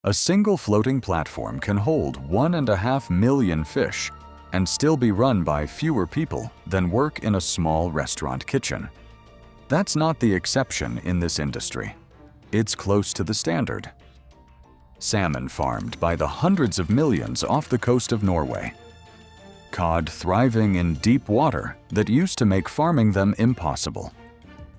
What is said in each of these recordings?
A single floating platform can hold 1.5 million fish and still be run by fewer people than work in a small restaurant kitchen. That's not the exception in this industry. It's close to the standard. Salmon farmed by the hundreds of millions off the coast of Norway. Cod thriving in deep water that used to make farming them impossible.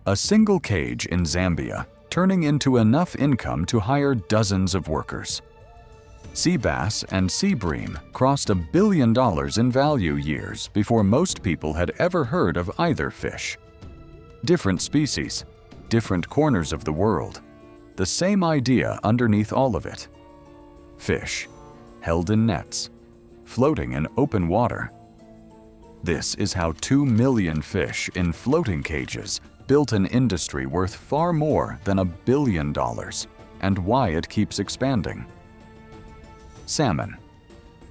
A single cage in Zambia turning into enough income to hire dozens of workers. Sea bass and sea bream crossed $1 billion in value years before most people had ever heard of either fish. Different species, different corners of the world, the same idea underneath all of it. Fish, held in nets, floating in open water. This is how 2 million fish in floating cages built an industry worth far more than $1 billion, and why it keeps expanding. Salmon,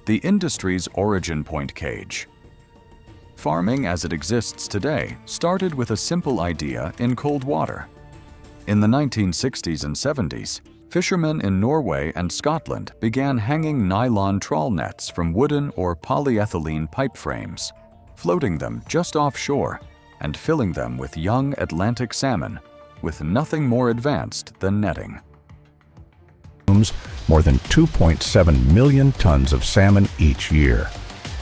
the industry's origin point cage. Farming as it exists today started with a simple idea in cold water. In the 1960s and 70s, fishermen in Norway and Scotland began hanging nylon trawl nets from wooden or polyethylene pipe frames, floating them just offshore and filling them with young Atlantic salmon, with nothing more advanced than netting. More than 2.7 million tons of salmon each year.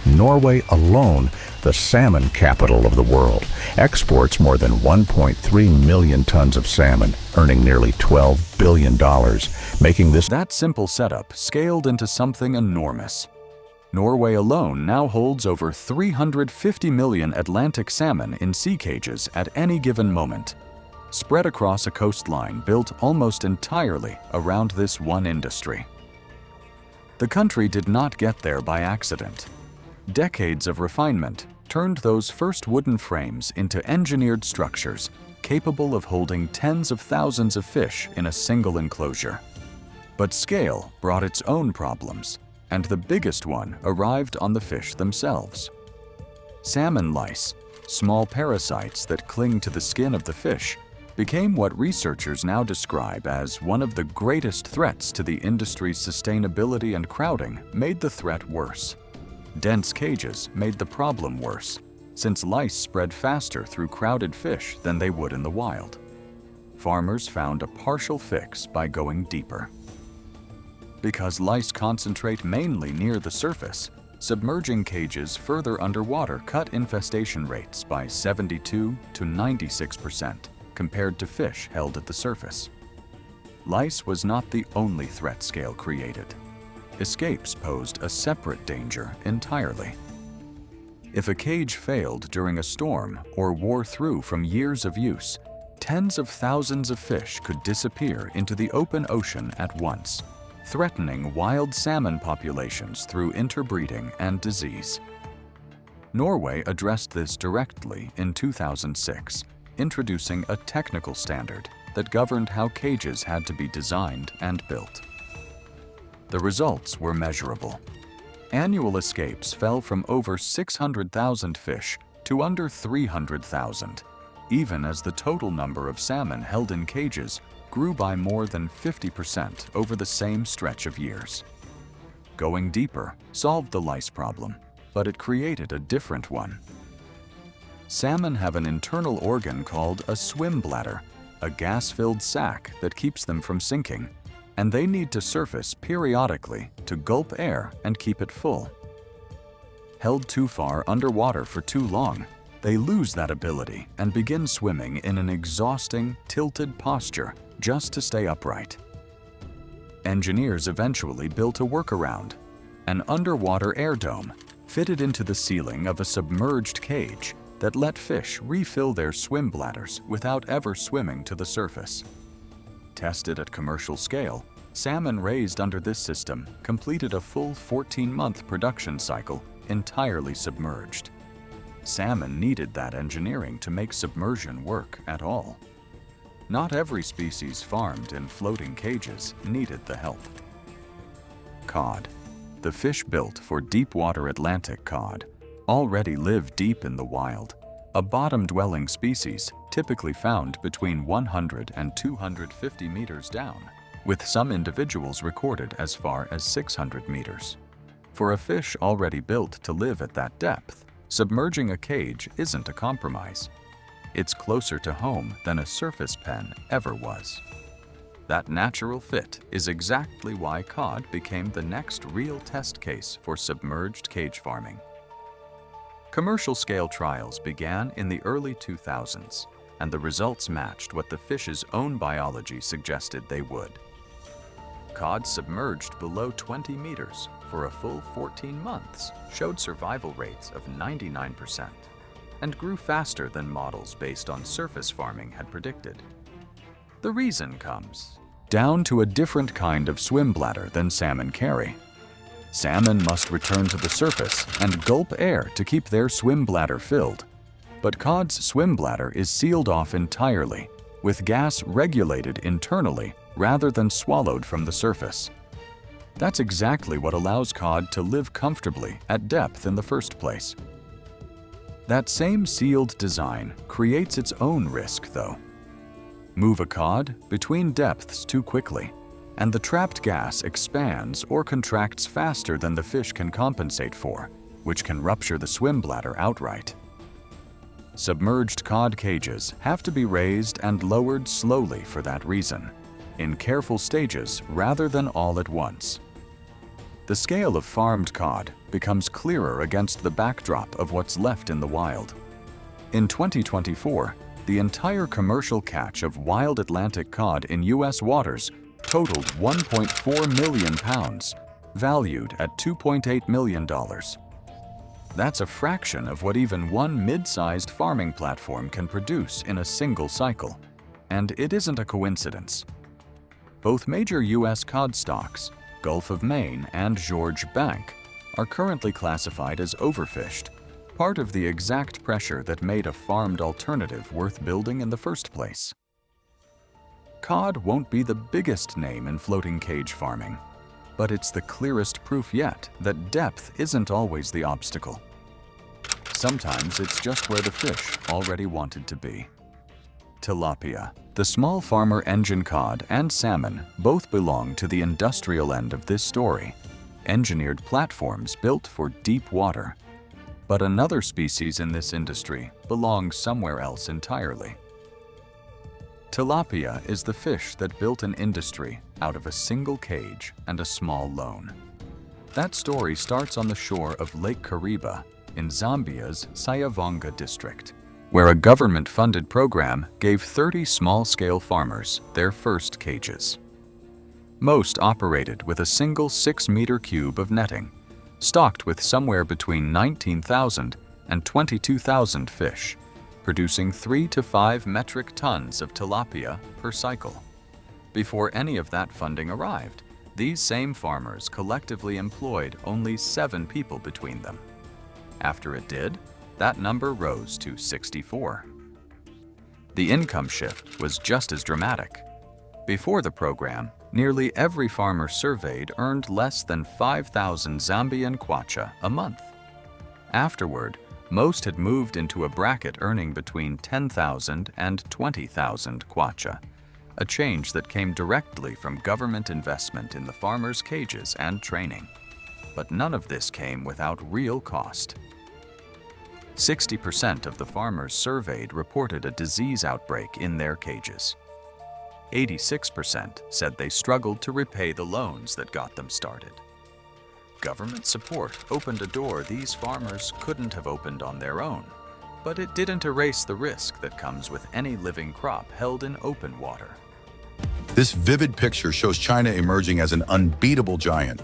Norway alone, the salmon capital of the world, exports more than 1.3 million tons of salmon, earning nearly $12 billion, making this That simple setup scaled into something enormous. Norway alone now holds over 350 million Atlantic salmon in sea cages at any given moment, spread across a coastline built almost entirely around this one industry. The country did not get there by accident. Decades of refinement turned those first wooden frames into engineered structures capable of holding tens of thousands of fish in a single enclosure. But scale brought its own problems, and the biggest one arrived on the fish themselves. Salmon lice, small parasites that cling to the skin of the fish, became what researchers now describe as one of the greatest threats to the industry's sustainability, and crowding made the threat worse. Dense cages made the problem worse, since lice spread faster through crowded fish than they would in the wild. Farmers found a partial fix by going deeper. Because lice concentrate mainly near the surface, submerging cages further underwater cut infestation rates by 72 to 96% compared to fish held at the surface. Lice was not the only threat scale created. Escapes posed a separate danger entirely. If a cage failed during a storm or wore through from years of use, tens of thousands of fish could disappear into the open ocean at once, threatening wild salmon populations through interbreeding and disease. Norway addressed this directly in 2006, introducing a technical standard that governed how cages had to be designed and built. The results were measurable. Annual escapes fell from over 600,000 fish to under 300,000, even as the total number of salmon held in cages grew by more than 50% over the same stretch of years. Going deeper solved the lice problem, but it created a different one. Salmon have an internal organ called a swim bladder, a gas-filled sac that keeps them from sinking, and they need to surface periodically to gulp air and keep it full. Held too far underwater for too long, they lose that ability and begin swimming in an exhausting, tilted posture just to stay upright. Engineers eventually built a workaround, an underwater air dome fitted into the ceiling of a submerged cage that let fish refill their swim bladders without ever swimming to the surface. Tested at commercial scale, salmon raised under this system completed a full 14-month production cycle entirely submerged. Salmon needed that engineering to make submersion work at all. Not every species farmed in floating cages needed the help. Cod, the fish built for deep-water Atlantic cod, already live deep in the wild, a bottom-dwelling species typically found between 100 and 250 meters down. with some individuals recorded as far as 600 meters. For a fish already built to live at that depth, submerging a cage isn't a compromise. It's closer to home than a surface pen ever was. That natural fit is exactly why cod became the next real test case for submerged cage farming. Commercial-scale trials began in the early 2000s, and the results matched what the fish's own biology suggested they would. Cod submerged below 20 meters for a full 14 months showed survival rates of 99% and grew faster than models based on surface farming had predicted. The reason comes down to a different kind of swim bladder than salmon carry. Salmon must return to the surface and gulp air to keep their swim bladder filled. But cod's swim bladder is sealed off entirely, with gas regulated internally rather than swallowed from the surface. That's exactly what allows cod to live comfortably at depth in the first place. That same sealed design creates its own risk, though. Move a cod between depths too quickly, and the trapped gas expands or contracts faster than the fish can compensate for, which can rupture the swim bladder outright. Submerged cod cages have to be raised and lowered slowly for that reason, in careful stages rather than all at once. The scale of farmed cod becomes clearer against the backdrop of what's left in the wild. In 2024, the entire commercial catch of wild Atlantic cod in U.S. waters totaled 1.4 million pounds, valued at $2.8 million. That's a fraction of what even one mid-sized farming platform can produce in a single cycle. And it isn't a coincidence. Both major U.S. cod stocks, Gulf of Maine and George Bank, are currently classified as overfished, part of the exact pressure that made a farmed alternative worth building in the first place. Cod won't be the biggest name in floating cage farming, but it's the clearest proof yet that depth isn't always the obstacle. Sometimes it's just where the fish already wanted to be. Tilapia, the small farmer engine cod, and salmon both belong to the industrial end of this story, engineered platforms built for deep water. But another species in this industry belongs somewhere else entirely. Tilapia is the fish that built an industry out of a single cage and a small loan. That story starts on the shore of Lake Kariba in Zambia's Sayavonga district, where a government-funded program gave 30 small-scale farmers their first cages. Most operated with a single 6-meter cube of netting, stocked with somewhere between 19,000 and 22,000 fish, producing 3 to 5 metric tons of tilapia per cycle. Before any of that funding arrived, these same farmers collectively employed only 7 people between them. After it did, that number rose to 64. The income shift was just as dramatic. Before the program, nearly every farmer surveyed earned less than 5,000 Zambian kwacha a month. Afterward, most had moved into a bracket earning between 10,000 and 20,000 kwacha, a change that came directly from government investment in the farmers' cages and training. But none of this came without real cost. 60% of the farmers surveyed reported a disease outbreak in their cages. 86% said they struggled to repay the loans that got them started. Government support opened a door these farmers couldn't have opened on their own, but it didn't erase the risk that comes with any living crop held in open water. This vivid picture shows China emerging as an unbeatable giant.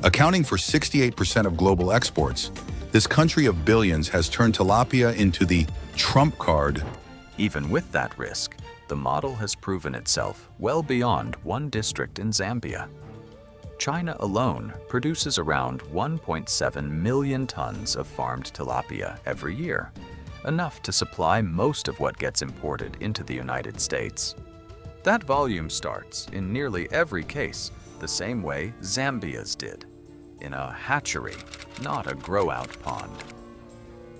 Accounting for 68% of global exports, this country of billions has turned tilapia into the trump card. Even with that risk, the model has proven itself well beyond one district in Zambia. China alone produces around 1.7 million tons of farmed tilapia every year, enough to supply most of what gets imported into the United States. That volume starts, in nearly every case, the same way Zambia's did, in a hatchery, not a grow-out pond.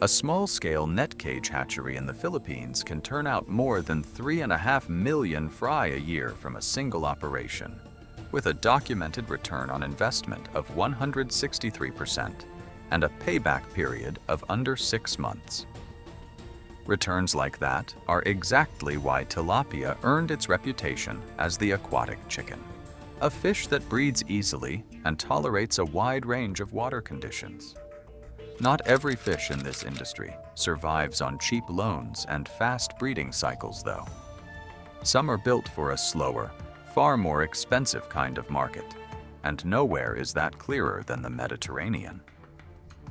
A small-scale net cage hatchery in the Philippines can turn out more than 3.5 million fry a year from a single operation, with a documented return on investment of 163% and a payback period of under 6 months. Returns like that are exactly why tilapia earned its reputation as the aquatic chicken, a fish that breeds easily and tolerates a wide range of water conditions. Not every fish in this industry survives on cheap loans and fast breeding cycles, though. Some are built for a slower, far more expensive kind of market, and nowhere is that clearer than the Mediterranean.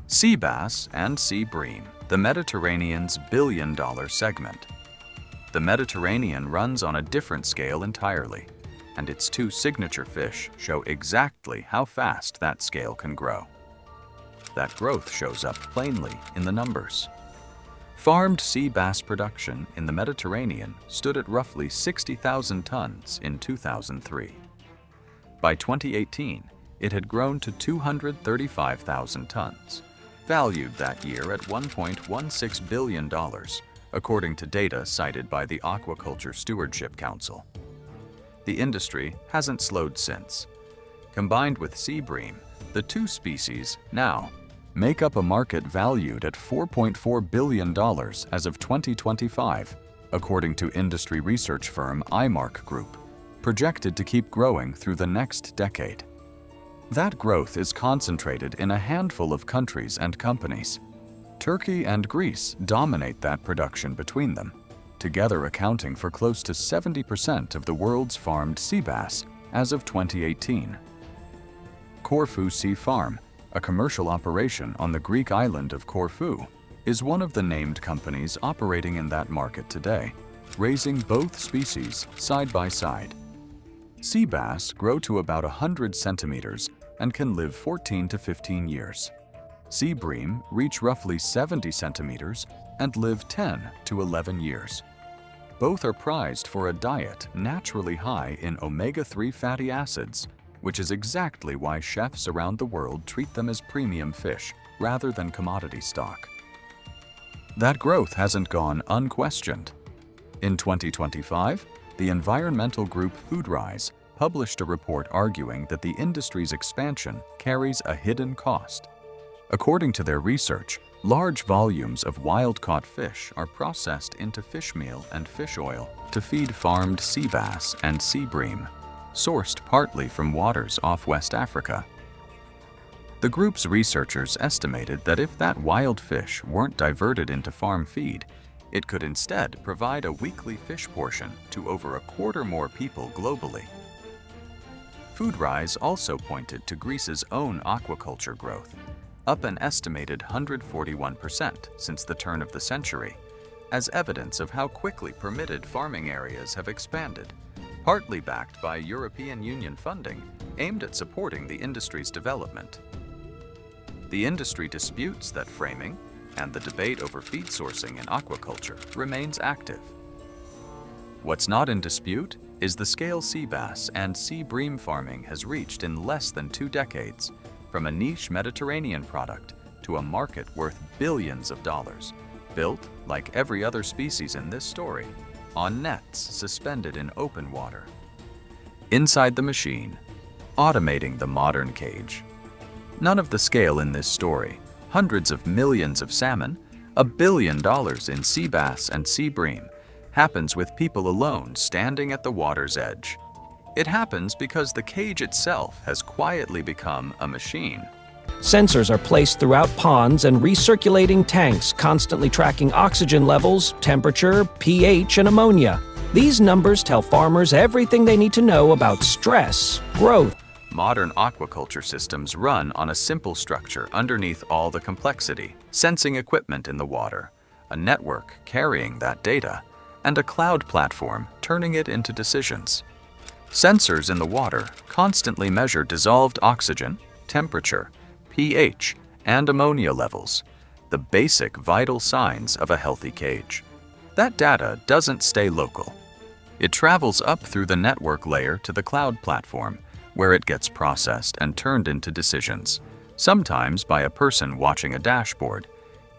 Sea bass and sea bream, the Mediterranean's billion-dollar segment. The Mediterranean runs on a different scale entirely, and its two signature fish show exactly how fast that scale can grow. That growth shows up plainly in the numbers. Farmed sea bass production in the Mediterranean stood at roughly 60,000 tons in 2003. By 2018, it had grown to 235,000 tons, valued that year at $1.16 billion, according to data cited by the Aquaculture Stewardship Council. The industry hasn't slowed since. Combined with sea bream, the two species now make up a market valued at $4.4 billion as of 2025, according to industry research firm IMARC Group, projected to keep growing through the next decade. That growth is concentrated in a handful of countries and companies. Turkey and Greece dominate that production between them, together accounting for close to 70% of the world's farmed sea bass as of 2018. Corfu Sea Farm, a commercial operation on the Greek island of Corfu, is one of the named companies operating in that market today, raising both species side by side. Sea bass grow to about 100 centimeters and can live 14 to 15 years. Sea bream reach roughly 70 centimeters and live 10 to 11 years. Both are prized for a diet naturally high in omega-3 fatty acids, which is exactly why chefs around the world treat them as premium fish rather than commodity stock. That growth hasn't gone unquestioned. In 2025, the environmental group FoodRise published a report arguing that the industry's expansion carries a hidden cost. According to their research, large volumes of wild-caught fish are processed into fish meal and fish oil to feed farmed sea bass and sea bream, sourced partly from waters off West Africa. The group's researchers estimated that if that wild fish weren't diverted into farm feed, it could instead provide a weekly fish portion to over a quarter more people globally. FoodRise also pointed to Greece's own aquaculture growth, up an estimated 141% since the turn of the century, as evidence of how quickly permitted farming areas have expanded, partly backed by European Union funding aimed at supporting the industry's development. The industry disputes that framing, and the debate over feed sourcing in aquaculture remains active. What's not in dispute is the scale sea bass and sea bream farming has reached in less than 2 decades, from a niche Mediterranean product to a market worth billions of dollars, built, like every other species in this story, on nets suspended in open water. Inside the machine, automating the modern cage. None of the scale in this story, hundreds of millions of salmon, $1 billion in sea bass and sea bream, happens with people alone standing at the water's edge. It happens because the cage itself has quietly become a machine. Sensors are placed throughout ponds and recirculating tanks, constantly tracking oxygen levels, temperature, pH, and ammonia. These numbers tell farmers everything they need to know about stress, growth. Modern aquaculture systems run on a simple structure underneath all the complexity, sensing equipment in the water, a network carrying that data, and a cloud platform turning it into decisions. Sensors in the water constantly measure dissolved oxygen, temperature, pH, and ammonia levels, the basic vital signs of a healthy cage. That data doesn't stay local. It travels up through the network layer to the cloud platform, where it gets processed and turned into decisions, sometimes by a person watching a dashboard,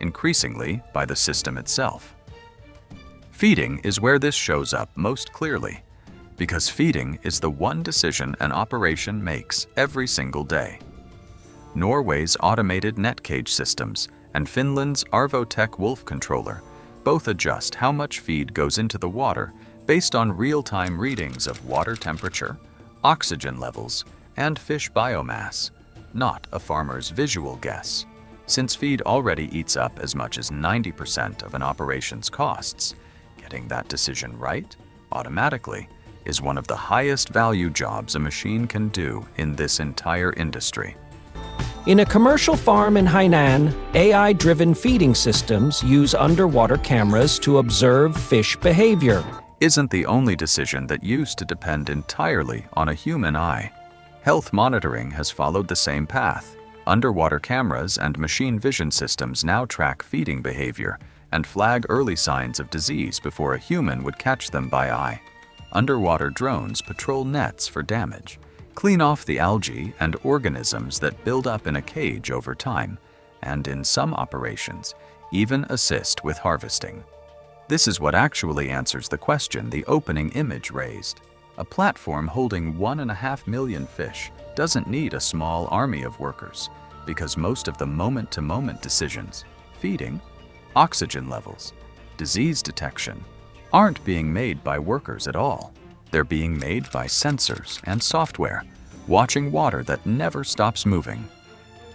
increasingly by the system itself. Feeding is where this shows up most clearly. because feeding is the one decision an operation makes every single day. Norway's automated net cage systems and Finland's Arvotech wolf controller both adjust how much feed goes into the water based on real-time readings of water temperature, oxygen levels, and fish biomass, not a farmer's visual guess. Since feed already eats up as much as 90% of an operation's costs, getting that decision right, automatically, is one of the highest value jobs a machine can do in this entire industry. In a commercial farm in Hainan, AI-driven feeding systems use underwater cameras to observe fish behavior. Isn't the only decision that used to depend entirely on a human eye. Health monitoring has followed the same path. Underwater cameras and machine vision systems now track feeding behavior and flag early signs of disease before a human would catch them by eye. Underwater drones patrol nets for damage, clean off the algae and organisms that build up in a cage over time, and in some operations, even assist with harvesting. This is what actually answers the question the opening image raised. A platform holding 1.5 million fish doesn't need a small army of workers, because most of the moment-to-moment decisions, feeding, oxygen levels, disease detection, aren't being made by workers at all. They're being made by sensors and software, watching water that never stops moving.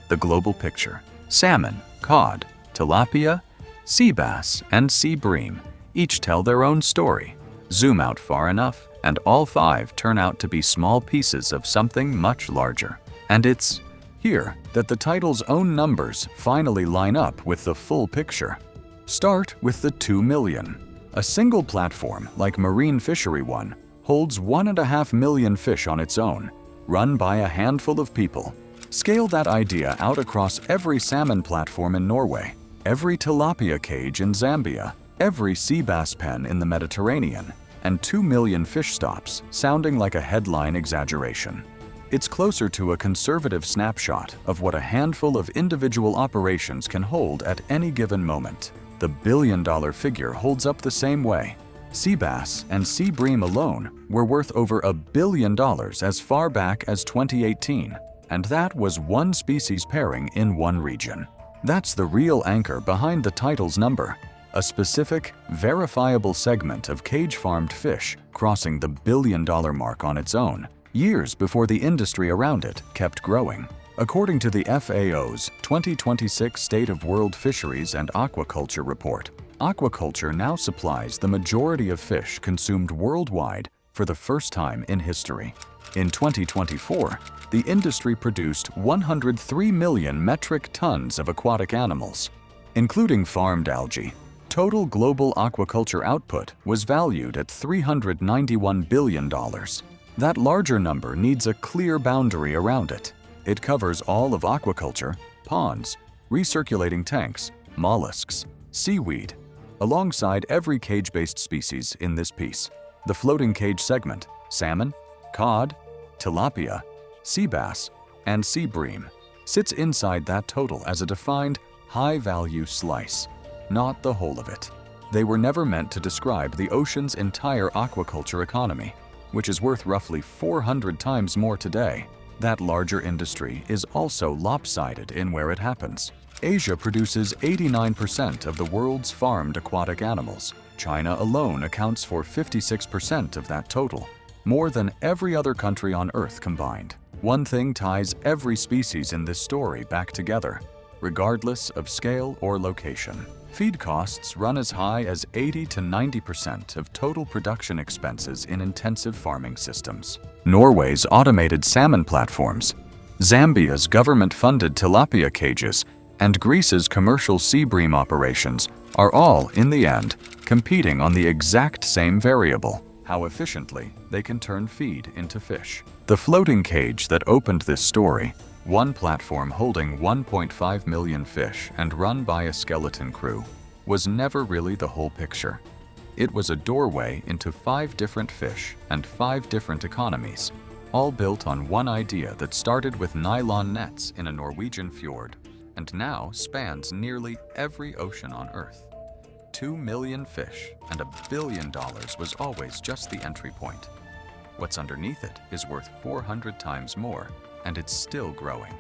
The global picture: salmon, cod, tilapia, sea bass, and sea bream each tell their own story. Zoom out far enough, and all 5 turn out to be small pieces of something much larger. And it's here that the title's own numbers finally line up with the full picture. Start with the 2 million. A single platform, like Marine Fishery One, holds 1.5 million fish on its own, run by a handful of people. Scale that idea out across every salmon platform in Norway, every tilapia cage in Zambia, every sea bass pen in the Mediterranean, and 2 million fish stops, sounding like a headline exaggeration. It's closer to a conservative snapshot of what a handful of individual operations can hold at any given moment. The billion-dollar figure holds up the same way. Sea bass and sea bream alone were worth over $1 billion as far back as 2018, and that was one species pairing in one region. That's the real anchor behind the title's number, a specific, verifiable segment of cage-farmed fish crossing the billion-dollar mark on its own, years before the industry around it kept growing. According to the FAO's 2026 State of World Fisheries and Aquaculture report, aquaculture now supplies the majority of fish consumed worldwide for the first time in history. In 2024, the industry produced 103 million metric tons of aquatic animals. Including farmed algae, total global aquaculture output was valued at $391 billion. That larger number needs a clear boundary around it. It covers all of aquaculture, ponds, recirculating tanks, mollusks, seaweed, alongside every cage-based species in this piece. The floating cage segment, salmon, cod, tilapia, sea bass, and sea bream, sits inside that total as a defined, high-value slice, not the whole of it. They were never meant to describe the ocean's entire aquaculture economy, which is worth roughly 400 times more today. That larger industry is also lopsided in where it happens. Asia produces 89% of the world's farmed aquatic animals. China alone accounts for 56% of that total, more than every other country on Earth combined. One thing ties every species in this story back together, regardless of scale or location. Feed costs run as high as 80 to 90% of total production expenses in intensive farming systems. Norway's automated salmon platforms, Zambia's government-funded tilapia cages, and Greece's commercial sea bream operations are all, in the end, competing on the exact same variable: how efficiently they can turn feed into fish. The floating cage that opened this story, one platform holding 1.5 million fish and run by a skeleton crew, was never really the whole picture. It was a doorway into 5 different fish and 5 different economies, all built on one idea that started with nylon nets in a Norwegian fjord and now spans nearly every ocean on Earth. 2 million fish and $1 billion was always just the entry point. What's underneath it is worth 400 times more, and it's still growing.